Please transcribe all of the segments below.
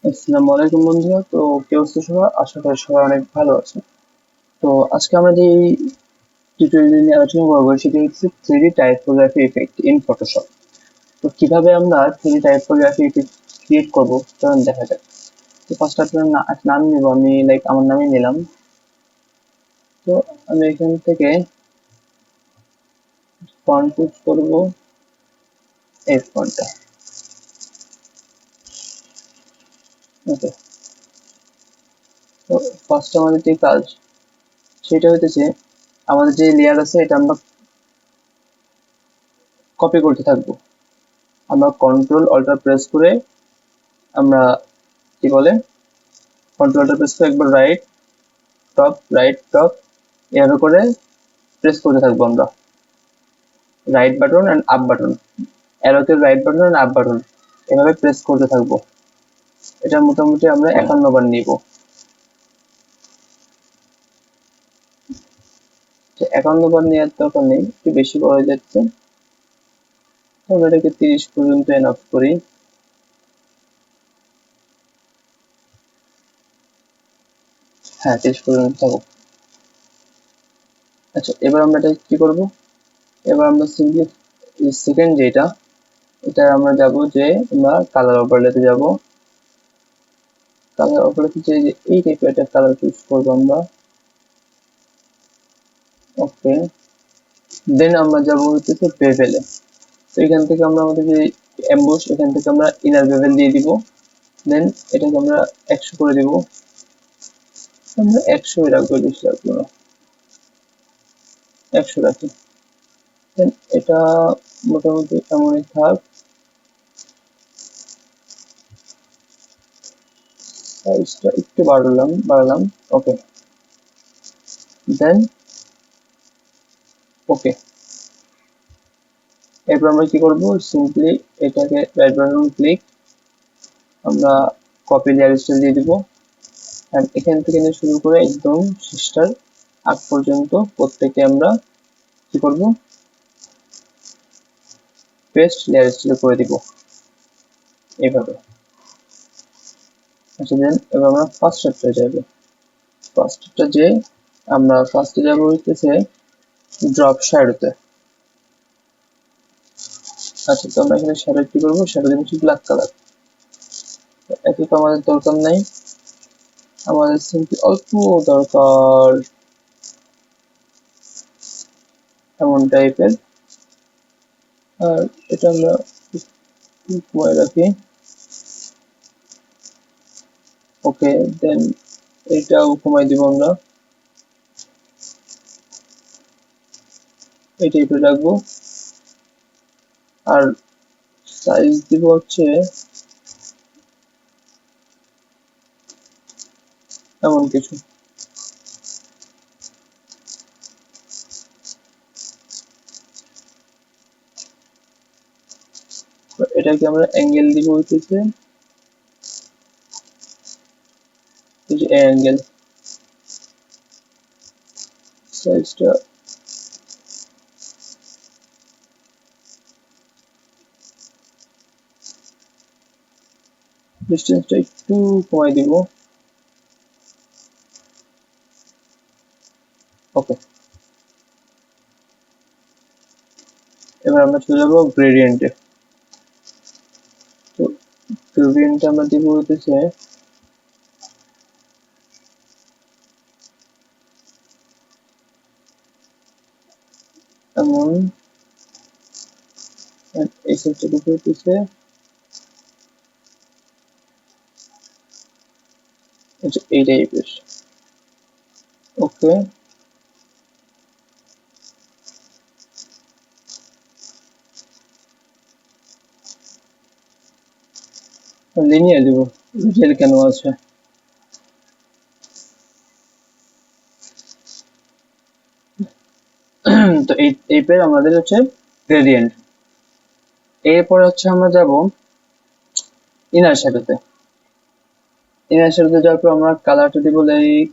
আসসালামু আলাইকুম বন্ধুরা। তো কি অবস্থা সবার? আশা করি সবাই অনেক ভালো আছে। তো আজকে আমরা যে টিউটোরিয়াল নিয়ে আলোচনা করবো সেটি হচ্ছে 3D typography effect in Photoshop. তো কিভাবে আমরা 3D টাইপোগ্রাফি ইফেক্ট ক্রিয়েট করবো চলুন দেখা যাক। তো ফার্স্ট আপনার নাম নিব, আমি আমার নামই নিলাম। তো আমি এখান থেকে ফন্ট চুজ করবো, এই ফন্টটা। ওকে, তো ফার্স্ট আমাদের যে কাজ সেটা হইতেছে আমাদের যে লেয়ার আছে এটা আমরা কপি করতে থাকবো। আমরা কন্ট্রোল অল্টার প্রেস করে আমরা কি বলে কন্ট্রোল অল্টার প্রেস করে একবার রাইট টপ এভাবে করে প্রেস করতে থাকবো আমরা। Right button and up button, অ্যারোতে right button and up button এভাবে প্রেস করতে থাকবো। এটা মোটামুটি আমরা 51 বার নিব। 51 বার নেওয়ার দরকার নেই, একটু বেশি করা যাচ্ছে। আমরা এটাকে 30 পর্যন্ত এনাফ করি। হ্যাঁ, 30 পর্যন্ত থাকুক। আচ্ছা, এবার আমরা এটা কি করব? এবার আমরা সিম্পলি সেকেন্ড যেটা, এটা আমরা যাব যে আমরা কালার ওভারলেতে যাব। কালার ওভারলেতে যে এই টাইপের একটা কালার চুজ করবো আমরা। ওকে, দেন আমরা যাব হচ্ছে বেভেলে। তো এখান থেকে আমরা আমাদের যে এমবস, এখান থেকে আমরা ইনার বেভেল দিয়ে দিব। দেন এটাকে আমরা 100 করে দিব। আমরা 100 রাখবো, বেশি রাখবো না, 100 রাখি। দেন এটা মোটামুটি এমনই থাক। সাইজটা একটু বাড়ালাম। ওকে, দেন ওকে। এরপর আমরা কি করব? সিম্পলি এটাকে রাইট বাটন ক্লিক, আমরা কপি লেয়ার স্টাইল দিয়ে দিব। আর এখান থেকে নিয়ে শুরু করে একদম শেষটার আগ পর্যন্ত প্রত্যেকে আমরা কি করব? পেস্ট লেয়ার স্টাইল করে দিব এইভাবে। আচ্ছা, দেন এবার আমরা ফার্স্ট চ্যাপ্টারে যাব। ফার্স্টটা যে আমরা ফার্স্টে যাব হইতেছে ড্রপ শ্যাডোতে। আচ্ছা, তো আমরা এখানে শ্যাডো কি করবো? শ্যাডো দিব ব্ল্যাক কালার। এত তো আমাদের দরকার নাই, আমাদের সিম্পলি অল্প দরকার এমন টাইপের। আর এটা আমরা কমায় রাখি। ওকে, দেন এটাও কমাই দিব আমরা, এই টাইপের রাখবো। আর সাইজ দিব হচ্ছে এমন কিছু। এটাকে আমরা অ্যাঙ্গেল দিব হইতেছে এই যে অ্যাঙ্গেল। সাইজটা ডিস্টেন্সটা একটু কমাই দিব। ওকে, এবার আমরা চলে যাবো গ্রেডিয়েন্টে। তো গ্রেডিয়েন্টে আমরা দিব হইতেছে এমন, এই সাইডটা দিব হইতেছে এই টাইপের। ওকে, লিনিয়ার দিব, রিটেল কেন আছে। তো এই টাইপের আমাদের হচ্ছে গ্রেডিয়েন্ট। এরপরে হচ্ছে আমরা যাব ইনার শ্যাডোতে। ইনার শ্যাডোতে যাওয়ার পর আমরা কালারটা দিব লাইক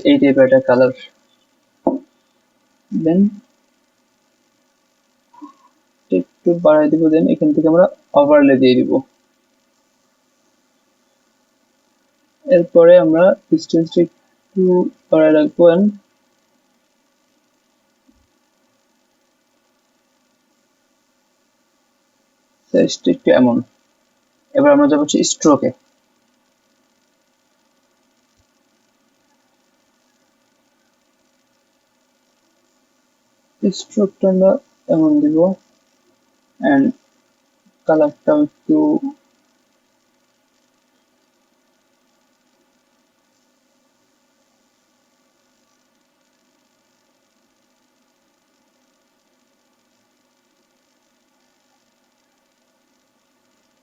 এই টাইপের একটা কালার। দেন একটু বাড়াই দিব, দেন এখান থেকে আমরা ওভারলে দিয়ে দিব। এরপরে আমরা ডিসটেন্সটা একটু বাড়ায় রাখবো, এন্ড সাইজটা একটু এমন। এবার আমরা যাবো হচ্ছে স্ট্রোকে। স্ট্রোকটা আমরা এমন দিব, এন্ড কালারটা একটু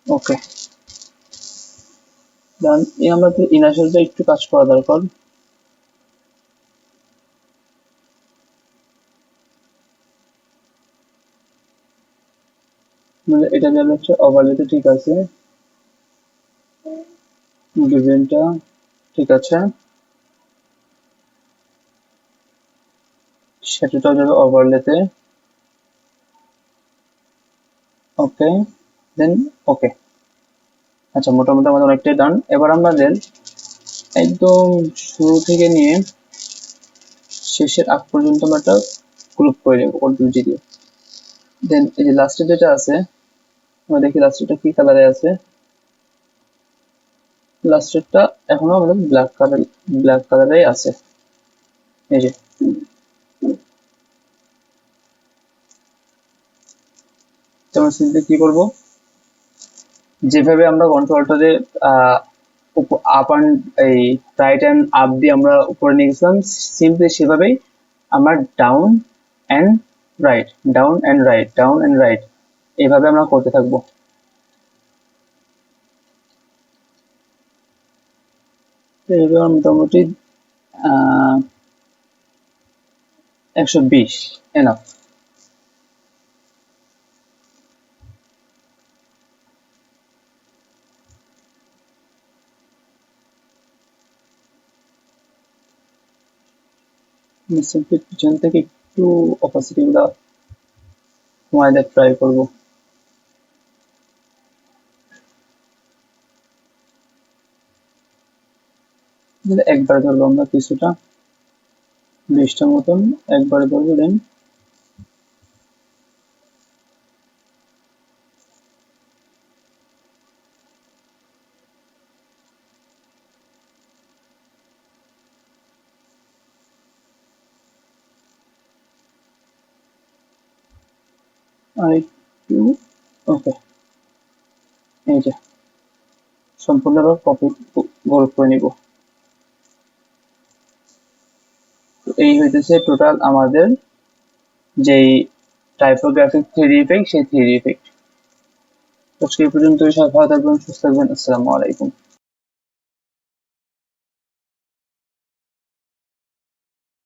ওকে ডান। আমাদের ইনার সাইডটা একটু কাজ করা দরকার। মানে এটা যাবে হচ্ছে ওভারলেতে, ঠিক আছে, ডিজাইনটা ঠিক আছে, সেটাটাও যাবে ওভারলেতে। ওকে, দেন ওকে। আচ্ছা, মোটামুটি আমাদের অনেকটাই ডান। এবার আমাদের একদম শুরু থেকে নিয়ে শেষের আগ পর্যন্ত আমরা একটা গ্রুপ করে নেবো কন্ট্রোল জি দিয়ে। দেন এই যে লাস্টে যেটা আছে, আমরা দেখি লাস্টেরটা কি কালারে আছে। লাস্টেরটা এখনো আমাদের ব্ল্যাক কালারেই আছে। এই যে আমরা সিম্পলি কি করব, যেভাবে আমরা কন্ট্রোলটারে আপ অ্যান্ড এই রাইট অ্যান্ড আপ দিয়ে আমরা উপরে নিয়ে গেছিলাম, সিম্পলি সেভাবেই আমরা down and right, down and right, down and right, এইভাবে আমরা করতে থাকবো। এবার মোটামুটি 120 এনাফ। সিম্পলি পিছন থেকে একটু অপাসিটি গুলা কমায় দেওয়ার ট্রাই করবো। একবারে ধরবো আমরা কিছুটা, 20টা মতন একবারে ধরবো, দেন আর একটু। ওকে, এই যে সম্পূর্ণ কপি গোল করে নিব। এই হইতেছে টোটাল আমাদের যেই টাইপোগ্রাফিক থ্রি ইফেক্ট, সেই থ্রি ইফেক্ট। আজকে এই পর্যন্তই। সবাই ভালো থাকবেন, সুস্থ থাকবেন। আসসালামু আলাইকুম।